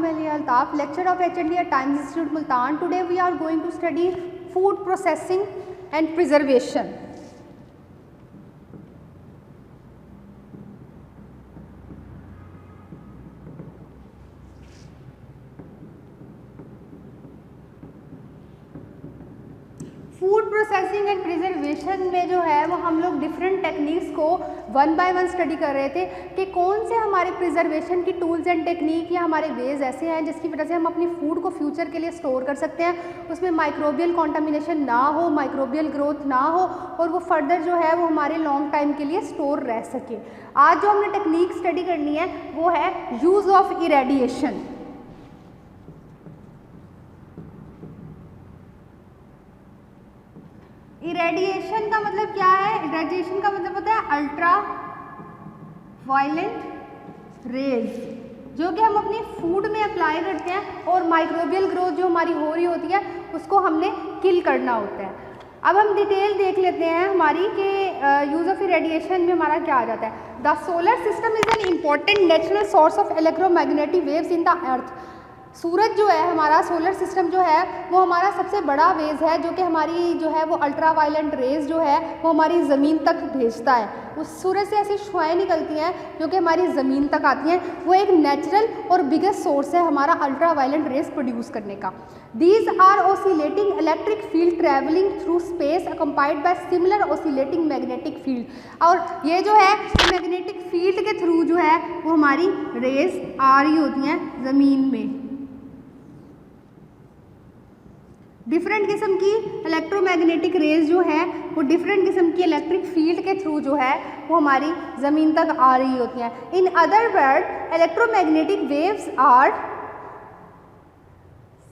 name is Alia Altaf, lecturer of H&D at Times Institute Multan. Today we are going to study food processing and preservation. Food processing and preservation में जो है वो हम लोग different techniques को one by one study कर रहे थे कि कौन से हमारे प्रिजर्वेशन की टूल्स एंड टेक्निक या हमारे वेज ऐसे हैं जिसकी वजह से हम अपनी फूड को फ्यूचर के लिए स्टोर कर सकते हैं, उसमें माइक्रोबियल कॉन्टामिनेशन ना हो, माइक्रोबियल ग्रोथ ना हो और वो फर्दर जो है वो हमारे लॉन्ग टाइम के लिए स्टोर रह सके। आज जो हमने टेक्निक स्टडी करनी है वो है यूज़ ऑफ इरेडिएशन। इरेडिएशन का मतलब क्या है? इरेडिएशन का मतलब होता है अल्ट्रा वायलेंट रेज, जो कि हम अपनी फूड में अप्लाई करते हैं और माइक्रोबियल ग्रोथ जो हमारी हो रही होती है उसको हमने किल करना होता है। अब हम डिटेल देख लेते हैं हमारी कि यूज़ ऑफ इरेडिएशन में हमारा क्या आ जाता है। The solar system is an important natural source of electromagnetic waves in the earth. सूरज जो है हमारा, सोलर सिस्टम जो है वो हमारा सबसे बड़ा वेज है जो कि हमारी जो है वो अल्ट्रा वायलेंट रेज जो है वो हमारी ज़मीन तक भेजता है। उस सूरज से ऐसी शुआएँ निकलती हैं जो कि हमारी ज़मीन तक आती हैं। वो एक नेचुरल और बिगेस्ट सोर्स है हमारा अल्ट्रा वायलेंट रेज प्रोड्यूस करने का। These are oscillating electric field travelling through space accompanied by similar oscillating magnetic field. और ये जो है मैग्नेटिक फील्ड के थ्रू जो है वो हमारी रेज आ रही होती हैं ज़मीन में। डिफरेंट किस्म की इलेक्ट्रोमैग्नेटिक रेज जो है वो डिफरेंट किस्म की इलेक्ट्रिक फील्ड के थ्रू जो है वो हमारी ज़मीन तक आ रही होती हैं। In other word electromagnetic waves are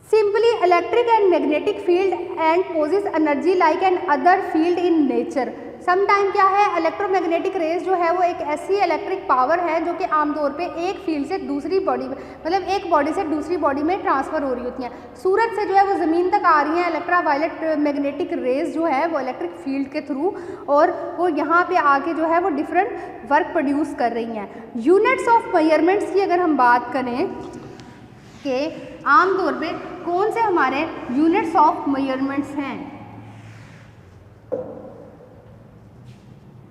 simply electric and magnetic field and posses energy like an other field in nature. Sometime क्या है, इलेक्ट्रोमैग्नेटिक रेज जो है वो एक ऐसी इलेक्ट्रिक पावर है जो कि आमतौर पे एक फील्ड से दूसरी बॉडी में, मतलब एक बॉडी से दूसरी बॉडी में ट्रांसफ़र हो रही होती हैं। सूरज से जो है वो ज़मीन तक आ रही हैं अल्ट्रा वायलेट मैग्नेटिक रेज जो है वो इलेक्ट्रिक फील्ड के थ्रू, और वो यहाँ पे आके जो है वो डिफरेंट वर्क प्रोड्यूस कर रही हैं। यूनिट्स ऑफ मेजरमेंट्स की अगर हम बात करें कि आमतौर पे कौन से हमारे यूनिट्स ऑफ मेजरमेंट्स हैं,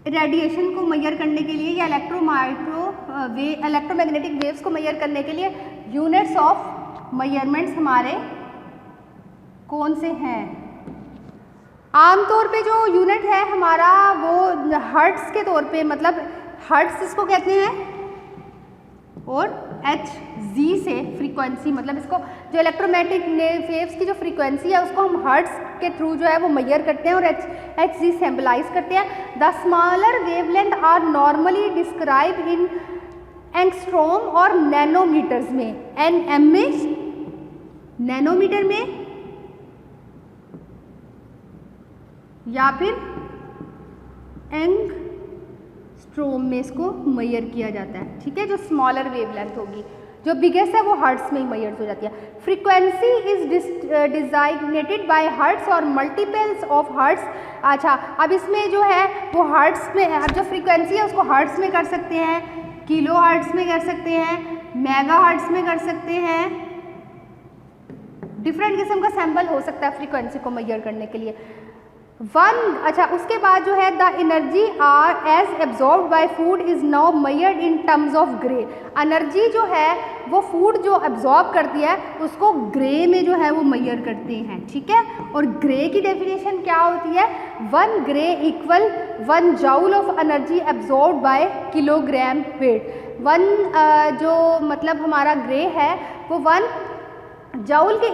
रेडिएशन को मेजर करने के लिए या इलेक्ट्रोमैग्नेटिक वेव्स को मेजर करने के लिए यूनिट्स ऑफ मेजरमेंट्स हमारे कौन से हैं? आमतौर पे जो यूनिट है हमारा वो हर्ट्स के तौर पे, मतलब हर्ट्स इसको कहते हैं, और Hz से फ्रीक्वेंसी, मतलब इसको जो इलेक्ट्रोमैग्नेटिक वेव्स की जो फ्रीक्वेंसी है उसको हम हर्ट्स के थ्रू जो है वो मेजर करते हैं और Hz सिंबलाइज करते हैं। The smaller wavelength are normally describe in angstrom और नैनोमीटर्स में। Nm में नैनोमीटर में या फिर एंगस्ट्रॉम में इसको मेजर किया जाता है। ठीक है, जो स्मॉलर वेवलेंथ होगी, जो बिगेस्ट है वो हर्ट्स में ही मेजर हो जाती है। Frequency is designated by hertz और मल्टीपल्स ऑफ हर्ट्स। अच्छा, अब इसमें जो है वो हर्ट्स में, अब जो फ्रीक्वेंसी है उसको हर्ट्स में कर सकते हैं, किलो हर्ट्स में कर सकते हैं, मेगा हर्ट्स में कर सकते हैं, डिफरेंट किस्म का सैंपल हो सकता है फ्रीक्वेंसी को मेजर करने के लिए। अच्छा, उसके बाद जो है the energy are as absorb by food is now measured in terms of gray. Energy जो है वो फूड जो एब्जॉर्ब करती है उसको ग्रे में जो है वो मेजर करते हैं। ठीक है, और ग्रे की डेफिनेशन क्या होती है? 1 grey equal 1 joule of energy absorb by kilogram weight. 1 जो मतलब हमारा ग्रे है वो 1 जूल के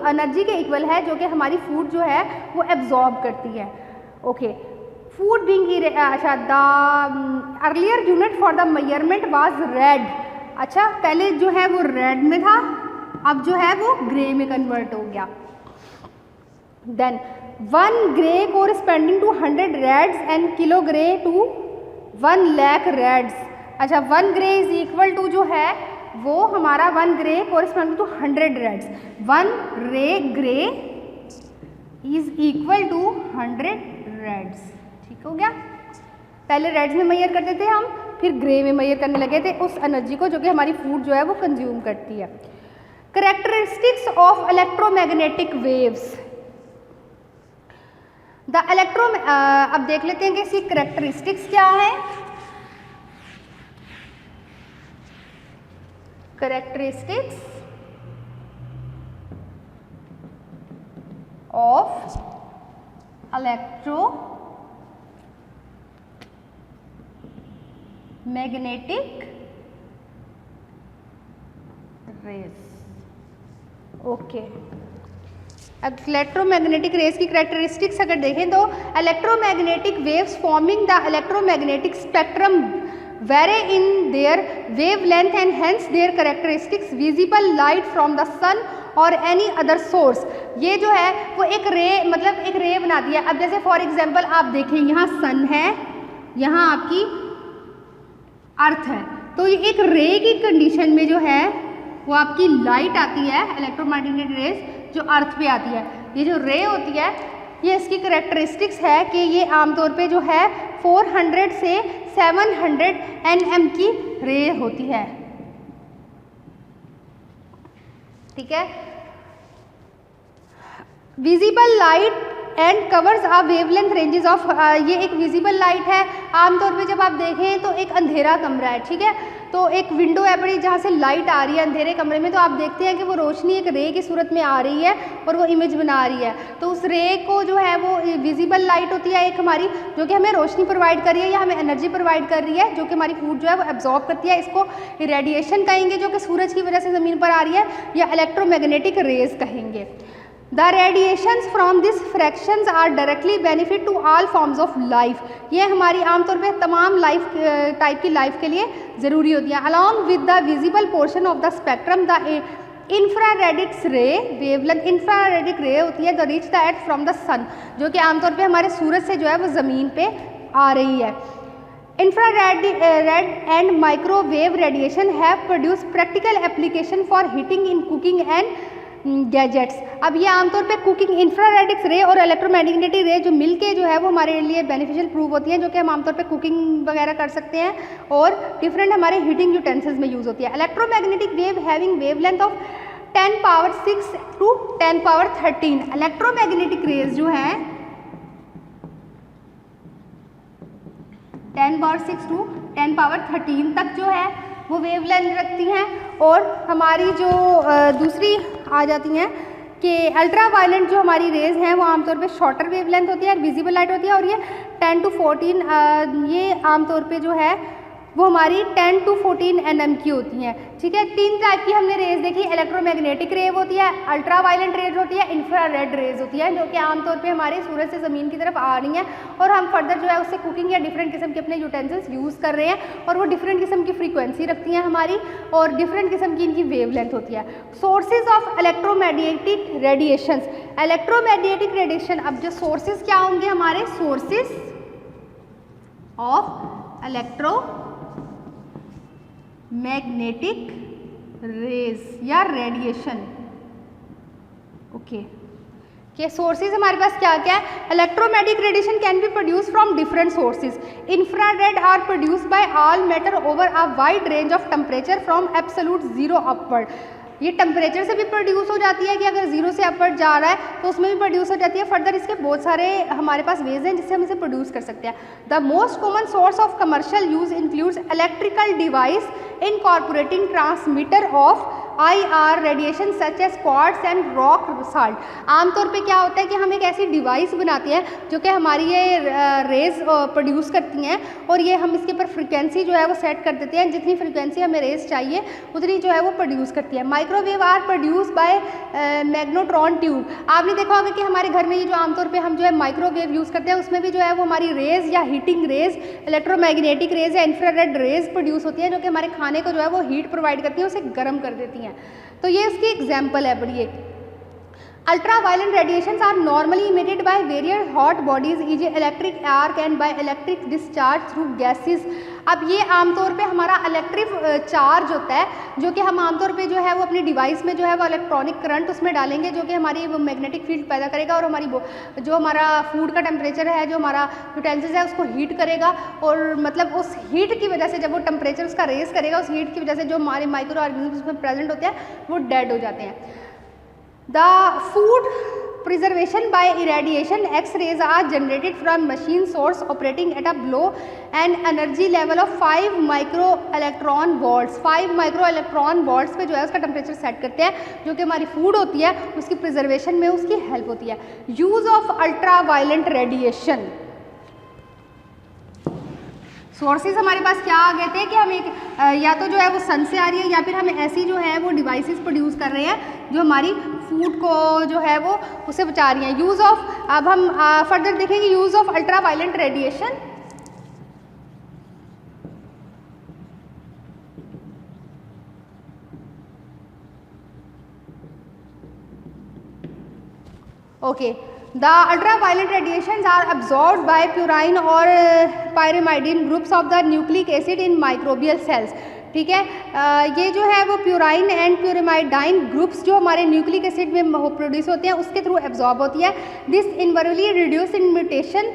एनर्जी के इक्वल है जो कि हमारी फूड जो है वो एब्जॉर्ब करती है। ओके, फूड बीइंग, अच्छा, the earlier unit for the measurement was red. अच्छा, पहले जो है वो रेड में था, अब जो है वो ग्रे में कन्वर्ट हो गया। Then 1 gray corresponding to 100 rads and kilo gray to 1 lakh rads. अच्छा, 1 ग्रे इज इक्वल टू जो है वो हमारा 1 gray corresponding to 100 rads. 1 gray is equal to 100 rads. ठीक हो गया, पहले रेड्स में मेजर करते थे हम, फिर ग्रे में मेजर करने लगे थे उस एनर्जी को जो कि हमारी फूड जो है वो कंज्यूम करती है। Characteristics of electromagnetic waves. अब देख लेते हैं कि इसकी करेक्टरिस्टिक्स क्या है। Characteristics of electromagnetic rays. Okay, अब इलेक्ट्रोमैग्नेटिक रेज की करेक्टरिस्टिक्स अगर देखें तो electromagnetic waves forming the electromagnetic spectrum vary in their wavelength and hence their characteristics visible light from the sun or any other source। ये जो है वो एक रे मतलब एक रे बनाती है। अब जैसे फॉर एग्जांपल आप देखें यहाँ सन है, यहाँ आपकी अर्थ है, तो ये एक रे की कंडीशन में जो है वो आपकी लाइट आती है, इलेक्ट्रोमैग्नेटिक रेज जो अर्थ पे आती है। ये जो रे होती है ये इसकी करेक्टरिस्टिक्स है कि ये आमतौर पे जो है 400 से 700 nm की रे होती है। ठीक है, visible light and covers a wavelength ranges of, ये एक विजिबल लाइट है। आमतौर पे जब आप देखें तो एक अंधेरा कमरा है, ठीक है, तो एक विंडो है बड़ी जहाँ से लाइट आ रही है अंधेरे कमरे में, तो आप देखते हैं कि वो रोशनी एक रे की सूरत में आ रही है और वो इमेज बना रही है। तो उस रे को जो है वो विजिबल लाइट होती है एक हमारी, जो कि हमें रोशनी प्रोवाइड कर रही है या हमें एनर्जी प्रोवाइड कर रही है, जो कि हमारी फूड जो है वो एब्जॉर्ब करती है। इसको रेडिएशन कहेंगे जो कि सूरज की वजह से ज़मीन पर आ रही है, या इलेक्ट्रोमैग्नेटिक रेज कहेंगे। The radiations from these fractions are directly benefit to all forms of life। ये हमारी आमतौर पे तमाम लाइफ टाइप की लाइफ के लिए ज़रूरी होती है। Along with the visible portion of the spectrum, the infrared ray wavelength, infrared ray होती है the reach the earth from the sun, जो कि आमतौर पे हमारे सूरज से जो है वो ज़मीन पे आ रही है। Infrared and microwave radiation have produced practical application for heating in cooking and gadgets. अब ये आमतौर पे कुकिंग, इंफ्रारेड रे और इलेक्ट्रोमैग्नेटिक रे जो मिलके जो है वो हमारे लिए बेनिफिशियल प्रूव होती हैं, जो कि हम आमतौर पे कुकिंग वगैरह कर सकते हैं और डिफरेंट हमारे हीटिंग यूटेंसिल्स में यूज़ होती है। Electromagnetic wave having wavelength of 10⁻⁶ to 10⁻13। Electromagnetic rays जो है 10⁻⁶ to 10⁻13 तक जो है वो वेवलेंथ रखती हैं। और हमारी जो दूसरी आ जाती हैं कि अल्ट्रा वायलेंट जो हमारी रेज हैं वो आमतौर पे शॉर्टर वेवलेंथ होती है और विजिबल लाइट होती है, और ये 10 to 14 ये आमतौर पे जो है वो हमारी 10 to 14 nm की होती हैं। ठीक है, तीन टाइप की हमने रेज देखी, इलेक्ट्रोमैग्नेटिक रेव होती है, अल्ट्रा वायलेंट रेज होती है, इंफ्रारेड रेज होती है, जो कि आमतौर पे हमारे सूरज से ज़मीन की तरफ आ रही हैं और हम फर्दर जो है उससे कुकिंग या डिफरेंट किस्म के अपने यूटेंसिल्स यूज़ कर रहे हैं, और वो डिफरेंट किस्म की फ्रीक्वेंसी रखती हैं हमारी और डिफरेंट किस्म की इनकी वेवलेंथ होती है। Sources of electromagnetic radiations, electromagnetic radiation, अब जो सोर्सेज क्या होंगे हमारे, सोर्सेज ऑफ मैग्नेटिक रेज या रेडिएशन। ओके, के सोर्सेज हमारे पास क्या क्या है। Electromagnetic radiation can be produce from different sources. Infrared are produce by all matter over a wide range of temperature from absolute zero upward. ये temperature से भी प्रोड्यूस हो जाती है कि अगर जीरो से अपवर्ड जा रहा है तो उसमें भी प्रोड्यूस हो जाती है। फर्दर इसके बहुत सारे हमारे पास वेज हैं जिससे हम इसे प्रोड्यूस कर सकते हैं। The most common source of commercial use includes electrical device incorporating transmitter of IR radiation such as quartz and rock salt. आमतौर पे क्या होता है कि हम एक ऐसी डिवाइस बनाते हैं जो कि हमारी ये रेज प्रोड्यूस करती हैं, और ये हम इसके ऊपर फ्रिक्वेंसी जो है वो सेट कर देते हैं, जितनी फ्रिक्वेंसी हमें रेज चाहिए उतनी जो है वो प्रोड्यूस करती है। Microwave are produce by magnetron tube. आपने देखा होगा कि हमारे घर में ये जो आमतौर पर हम जो है माइक्रोवेव यूज़ करते हैं उसमें भी जो है वो हमारी रेज या हीटिंग रेज, इलेक्ट्रोमैग्नेटिक रेज या इंफ्रारेड रेज प्रोड्यूस होती है, जो कि हमारे खाने को जो है वो हीट प्रोवाइड करती है, उसे गर्म कर देती हैं। तो ये इसकी एग्जाम्पल है बड़ी एक। Ultraviolet radiations are normally emitted by various hot bodies, e.g. electric arc and by electric discharge through gases. अब ये आमतौर पे हमारा इलेक्ट्रिक चार्ज होता है जो कि हम आमतौर पे जो है वो अपनी डिवाइस में जो है वो इलेक्ट्रॉनिक करंट उसमें डालेंगे जो कि हमारी वो मैग्नेटिक फील्ड पैदा करेगा और हमारी जो हमारा फूड का टेम्परेचर है, जो हमारा यूटेंसिल्स है उसको हीट करेगा और मतलब उस हीट की वजह से जब वो टेम्परेचर उसका रेस करेगा, उस हीट की वजह से जो हमारे माइक्रो ऑर्गेनिज्म उसमें प्रेजेंट होते हैं वो डेड हो जाते हैं। The food preservation by irradiation X-rays are generated from machine source operating at a low and energy level of 5 micro electron volts। 5 micro electron volts पे जो है उसका टेम्परेचर सेट करते हैं जो कि हमारी फूड होती है उसकी प्रिजर्वेशन में उसकी हेल्प होती है। Use of ultraviolet radiation, sources हमारे पास क्या आ गए थे कि हम एक या तो जो है वो सन से आ रही है या फिर हम ऐसी जो है वो डिवाइसेस प्रोड्यूस कर रहे हैं जो हमारी फूड को जो है वो उसे बचा रही हैं। यूज़ ऑफ, अब हम फर्दर देखेंगे use of ultraviolet radiation. Okay, the ultraviolet radiations are absorbed by purine or pyrimidine groups of the nucleic acid in microbial cells। ठीक है, ये जो है वो प्यूराइन एंड प्यूरिमाइडाइन ग्रुप्स जो हमारे न्यूक्लिक एसिड में प्रोड्यूस होते हैं उसके थ्रू एब्जॉर्ब होती है। दिस इनवर्ली रिड्यूस इन म्यूटेशन,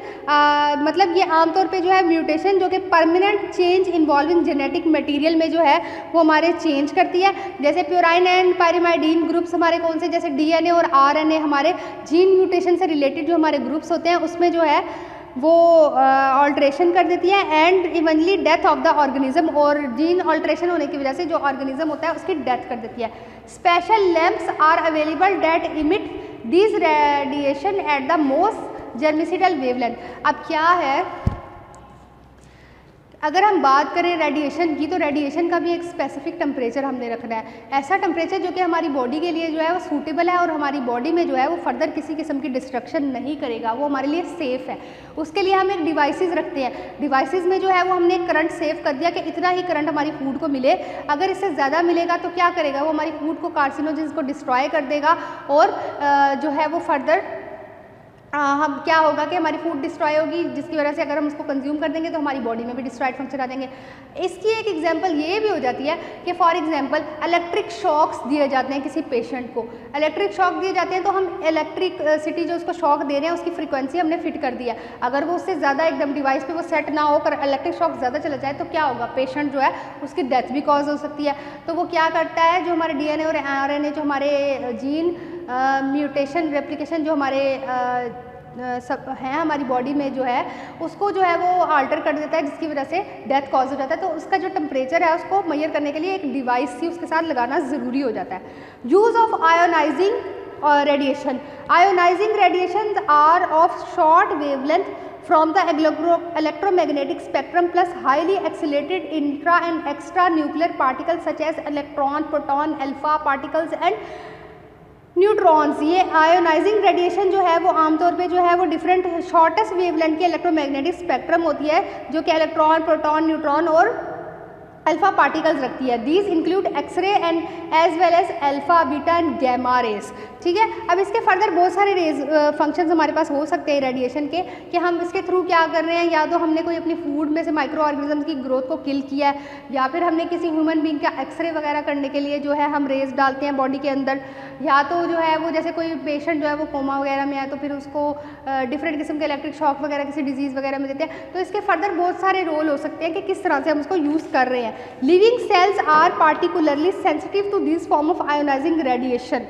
मतलब ये आमतौर पे जो है म्यूटेशन जो कि permanent change involving genetic material में जो है वो हमारे चेंज करती है। जैसे प्यूराइन एंड पायरिमाइडीन ग्रुप्स हमारे कौन से, जैसे डीएनए और आरएनए हमारे जीन म्यूटेशन से रिलेटेड जो हमारे ग्रुप्स होते हैं उसमें जो है वो ऑल्ट्रेशन कर देती है and evenly death of the organism, और जीन ऑल्ट्रेशन होने की वजह से जो ऑर्गेनिज्म होता है उसकी डेथ कर देती है। Special lamps are available that emit this radiation at the most germicidal wavelength. अब क्या है, अगर हम बात करें रेडिएशन की तो रेडिएशन का भी एक स्पेसिफिक टेम्परेचर हमने रखना है, ऐसा टेम्परेचर जो कि हमारी बॉडी के लिए जो है वो सूटेबल है और हमारी बॉडी में जो है वो फर्दर किसी किस्म की डिस्ट्रक्शन नहीं करेगा, वो हमारे लिए सेफ़ है। उसके लिए हम एक डिवाइसेस रखते हैं, डिवाइसेस में जो है वो हमने करंट सेव कर दिया कि इतना ही करंट हमारी फूड को मिले, अगर इससे ज़्यादा मिलेगा तो क्या करेगा, वो हमारी फूड को कार्सिनोजेंस को डिस्ट्रॉय कर देगा और जो है वो फर्दर हम क्या होगा कि हमारी फूड डिस्ट्रॉय होगी, जिसकी वजह से अगर हम उसको कंज्यूम कर देंगे तो हमारी बॉडी में भी डिस्ट्रॉयड फंक्शन आ जाएंगे। इसकी एक एग्जांपल ये भी हो जाती है कि फॉर एग्जांपल इलेक्ट्रिक शॉक्स दिए जाते हैं किसी पेशेंट को, इलेक्ट्रिक शॉक दिए जाते हैं तो हम इलेक्ट्रिसिटी जो उसको शॉक दे रहे हैं उसकी फ्रीक्वेंसी हमने फिट कर दिया, अगर वो उससे ज़्यादा एकदम डिवाइस पर वो सेट ना होकर इलेक्ट्रिक शॉक ज़्यादा चला जाए तो क्या होगा, पेशेंट जो है उसकी डेथ भी कॉज हो सकती है। तो वो क्या करता है, जो हमारे डीएनए और आरएनए जो हमारे जीन म्यूटेशन रेप्लिकेशन जो हमारे सब हैं हमारी बॉडी में जो है उसको जो है वो अल्टर कर देता है, जिसकी वजह से डेथ कॉज हो जाता है। तो उसका जो टेम्परेचर है उसको मेजर करने के लिए एक डिवाइस ही उसके साथ लगाना ज़रूरी हो जाता है। Use of ionizing radiation, ionising radiation are of short wavelength from the electromagnetic spectrum plus highly accelerated intra and extra nuclear particles such as electron, proton, alpha particles and neutrons. ये ionising radiation जो है वो आमतौर पे जो है वो different shortest wavelength की इलेक्ट्रोमैग्नेटिक स्पेक्ट्रम होती है जो कि इलेक्ट्रॉन, प्रोटॉन, न्यूट्रॉन और अल्फा पार्टिकल्स रखती है। These include X-ray and as well as alpha, beta and gamma rays. ठीक है, अब इसके फर्दर बहुत सारे रेज फंक्शंस हमारे पास हो सकते हैं रेडिएशन के, कि हम इसके थ्रू क्या कर रहे हैं, या तो हमने कोई अपनी फूड में से माइक्रो ऑर्गेनिज्म की ग्रोथ को किल किया है, या फिर हमने किसी ह्यूमन बींग का एक्सरे वगैरह करने के लिए जो है हम रेज डालते हैं बॉडी के अंदर, या तो जो है वो जैसे कोई पेशेंट जो है वो कोमा वगैरह में है तो फिर उसको डिफरेंट किस्म के इलेक्ट्रिक शॉक वगैरह किसी डिजीज़ वगैरह में देते हैं। तो इसके फर्दर बहुत सारे रोल हो सकते हैं कि किस तरह से हम उसको यूज़ कर रहे हैं। Living cells are particularly sensitive to this form of ionizing radiation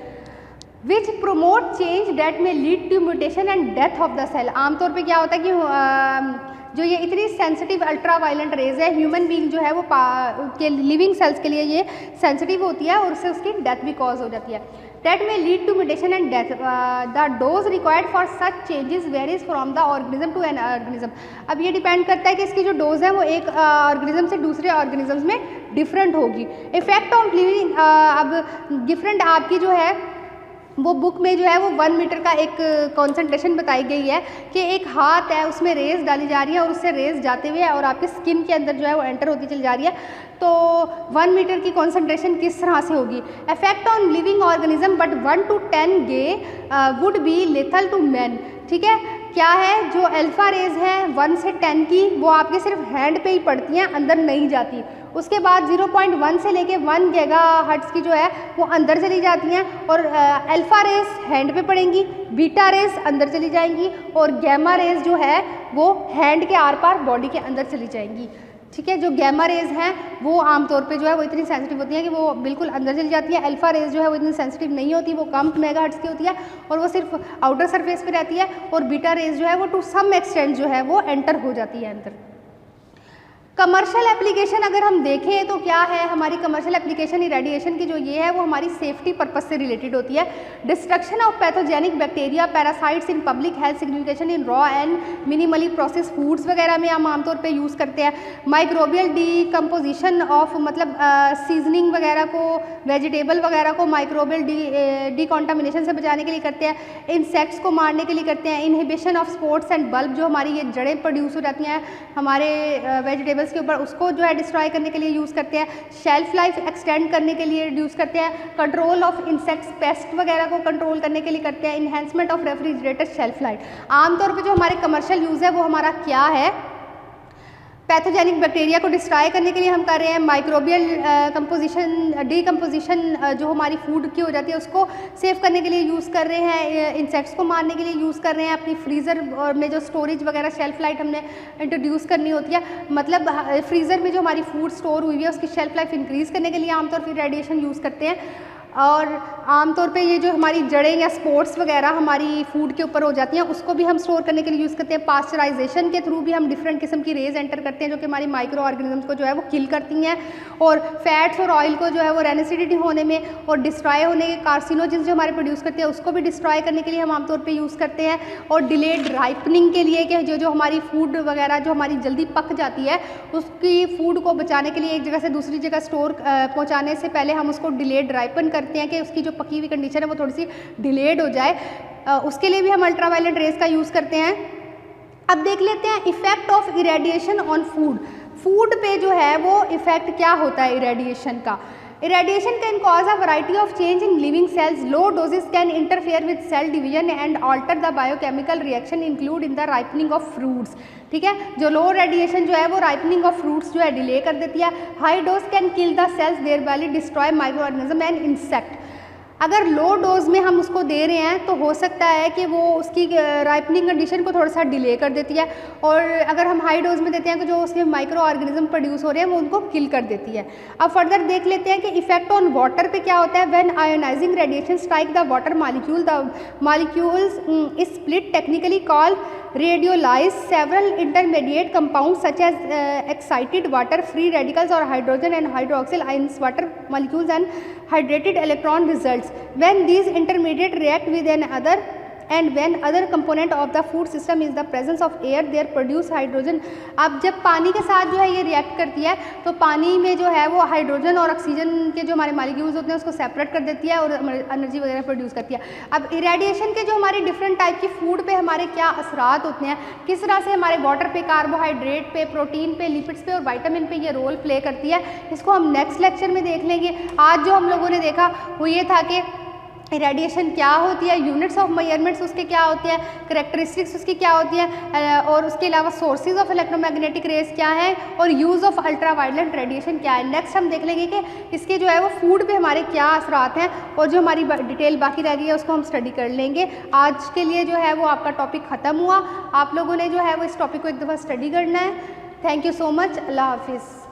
which promote change that may lead to mutation and death of the cell. आमतौर पे क्या होता है कि जो ये इतनी सेंसिटिव अल्ट्रावायलेंट रेज है, ह्यूमन बीइंग जो है वो के लिविंग सेल्स के लिए ये सेंसिटिव होती है और उससे उसकी डेथ भी कॉज हो जाती है। That may lead to mutation and death. The dose required for such changes varies from the organism to an organism. अब ये डिपेंड करता है कि इसकी जो डोज है वो एक ऑर्गेनिज्म से दूसरे ऑर्गेनिज्म में डिफरेंट होगी। इफेक्ट ऑफ लिविंग, अब डिफरेंट आपकी जो है वो बुक में जो है वो 1 मीटर का एक कॉन्सेंट्रेशन बताई गई है कि एक हाथ है उसमें रेज डाली जा रही है और उससे रेज जाते हुए और आपके स्किन के अंदर जो है वो एंटर होती चली जा रही है। तो 1 मीटर की कॉन्सेंट्रेशन किस तरह से होगी? Effect on living organism but 1 to 10 gray would be lethal to man. ठीक है, क्या है जो अल्फा रेज है 1 से 10 की वो आपके सिर्फ हैंड पे ही पड़ती हैं, अंदर नहीं जाती। उसके बाद 0.1 से लेके 1 गीगाहर्ट्ज़ की जो है वो अंदर चली जाती हैं और अल्फा रेज हैंड पे पड़ेंगी, बीटा रेज अंदर चली जाएंगी और गैमा रेज जो है वो हैंड के आर पार बॉडी के अंदर चली जाएंगी। ठीक है, जो गैमा रेज हैं वो आमतौर पे जो है वो इतनी सेंसिटिव होती है कि वो बिल्कुल अंदर चली जाती है। अल्फा रेज जो है वो इतनी सेंसिटिव नहीं होती, वो कम मेगाहर्ट्ज़ की होती है और वो सिर्फ आउटर सरफेस पे रहती है। और बीटा रेज जो है वो टू सम एक्सटेंट जो है वो एंटर हो जाती है अंदर। कमर्शियल एप्लीकेशन अगर हम देखें तो क्या है हमारी कमर्शियल एप्लीकेशन इरेडिएशन की जो ये है वो हमारी सेफ्टी पर्पस से रिलेटेड होती है। Destruction of pathogenic bacteria parasites in public health signification in raw and minimally process foods वगैरह में हम आमतौर पे यूज़ करते हैं। माइक्रोबियल डीकम्पोजिशन ऑफ मतलब सीजनिंग वगैरह को, वेजिटेबल वगैरह को माइक्रोबियल डीकॉन्टामिनेशन से बचाने के लिए करते हैं। इंसेक्ट्स को मारने के लिए करते हैं। Inhibition of spores and bulb, जो हमारी ये जड़ें प्रोड्यूस हो जाती हैं हमारे वेजिटेबल्स के ऊपर, उसको जो है डिस्ट्रॉय करने के लिए यूज़ करते हैं। शेल्फ लाइफ एक्सटेंड करने के लिए यूज़ करते हैं। कंट्रोल ऑफ इंसेक्ट्स, पेस्ट वगैरह को कंट्रोल करने के लिए करते हैं। Enhancement of refrigerator shelf life. आमतौर पे जो हमारे कमर्शियल यूज़ है वो हमारा क्या है? पैथोजेनिक बैक्टीरिया को डिस्ट्रॉय करने के लिए हम कर रहे हैं। माइक्रोबियल डीकम्पोजिशन जो हमारी फूड की हो जाती है उसको सेव करने के लिए यूज़ कर रहे हैं। इंसेक्ट्स को मारने के लिए यूज़ कर रहे हैं। अपनी फ्रीज़र में जो स्टोरेज वगैरह शेल्फ लाइफ हमने इंट्रोड्यूस करनी होती है, मतलब फ्रीज़र में जो हमारी फूड स्टोर हुई है उसकी शेल्फ लाइफ इंक्रीज़ करने के लिए आमतौर पर रेडिएशन यूज़ करते हैं। और आमतौर पे ये जो हमारी जड़ें या स्पोर्ट्स वगैरह हमारी फूड के ऊपर हो जाती हैं उसको भी हम स्टोर करने के लिए यूज़ करते हैं। पास्चराइजेशन के थ्रू भी हम डिफरेंट किस्म की रेज एंटर करते हैं जो कि हमारी माइक्रो ऑर्गेनिजम्स को जो है वो किल करती हैं और फैट्स और ऑयल को जो है वो रेनिसिडिटी होने में और डिस्ट्रॉय होने के कार्सिनोजेंस जो हमारे प्रोड्यूस करते हैं उसको भी डिस्ट्रॉय करने के लिए हम आमतौर पर यूज़ करते हैं। और डिलेड राइपनिंग के लिए कि जो हमारी फूड वगैरह जो हमारी जल्दी पक जाती है उसकी फूड को बचाने के लिए एक जगह से दूसरी जगह स्टोर पहुँचाने से पहले हम उसको डिलेड राइपन करते हैं कि उसकी जो पकी हुई कंडीशन है वो थोड़ी सी डिलेड हो जाए। उसके लिए भी हम अल्ट्रावायलेट रेज का यूज़ करते हैं। अब देख लेते हैं effect of irradiation on food. Food पे जो है वो इफेक्ट क्या होता है इरेडिएशन का? Irradiation can cause a variety of change in living cells. Low doses can interfere with cell division and alter the biochemical reaction include in the ripening of fruits. ठीक है, जो लो रेडिएशन जो है वो राइपनिंग ऑफ फ्रूट्स जो है delay कर देती है। High dose can kill the cells thereby destroy microorganism and insect. अगर लो डोज में हम उसको दे रहे हैं तो हो सकता है कि वो उसकी राइपनिंग कंडीशन को थोड़ा सा डिले कर देती है और अगर हम हाई डोज में देते हैं तो जो उसके माइक्रो ऑर्गेनिज्म प्रोड्यूस हो रहे हैं वो उनको किल कर देती है। अब फर्दर देख लेते हैं कि इफेक्ट ऑन वाटर पे क्या होता है। When ionizing radiation strike the water molecule, the molecules is split technically called radiolyze several intermediate compound such as excited water free radicals और hydrogen and hydroxyl ions water molecules and hydrated electron results when these intermediate react with another and when other component of the food system is the presence of air there produce hydrogen। अब जब पानी के साथ जो है ये react करती है तो पानी में जो है वो हाइड्रोजन और ऑक्सीजन के जो हमारे मॉलिक्यूल्स होते हैं उसको सेपरेट कर देती है और एनर्जी वगैरह प्रोड्यूस करती है। अब इरेडिएशन के जो हमारे डिफरेंट टाइप की फूड पे हमारे क्या असरात होते हैं, किस तरह से हमारे वाटर पे, कार्बोहाइड्रेट पे, प्रोटीन पे, लिपिड्स पे और वाइटामिन पे ये रोल प्ले करती है, इसको हम नेक्स्ट लेक्चर में देख लेंगे। आज जो हम लोगों ने देखा वो ये था कि रेडिएशन क्या होती है, यूनिट्स ऑफ मेजरमेंट्स उसके क्या होते हैं, करेक्टरिस्टिक्स उसकी क्या होती है और उसके अलावा सोर्सेज ऑफ इलेक्ट्रोमैग्नेटिक रेज क्या है और यूज़ ऑफ अल्ट्रावायलेट रेडिएशन क्या है। नेक्स्ट हम देख लेंगे कि इसके जो है वो फूड पे हमारे क्या असरात हैं और जो हमारी डिटेल बाकी रह गई है उसको हम स्टडी कर लेंगे। आज के लिए जो है वो आपका टॉपिक ख़त्म हुआ। आप लोगों ने जो है वो इस टॉपिक को एक दफ़ा स्टडी करना है। Thank you so much. अल्लाह हाफिज़।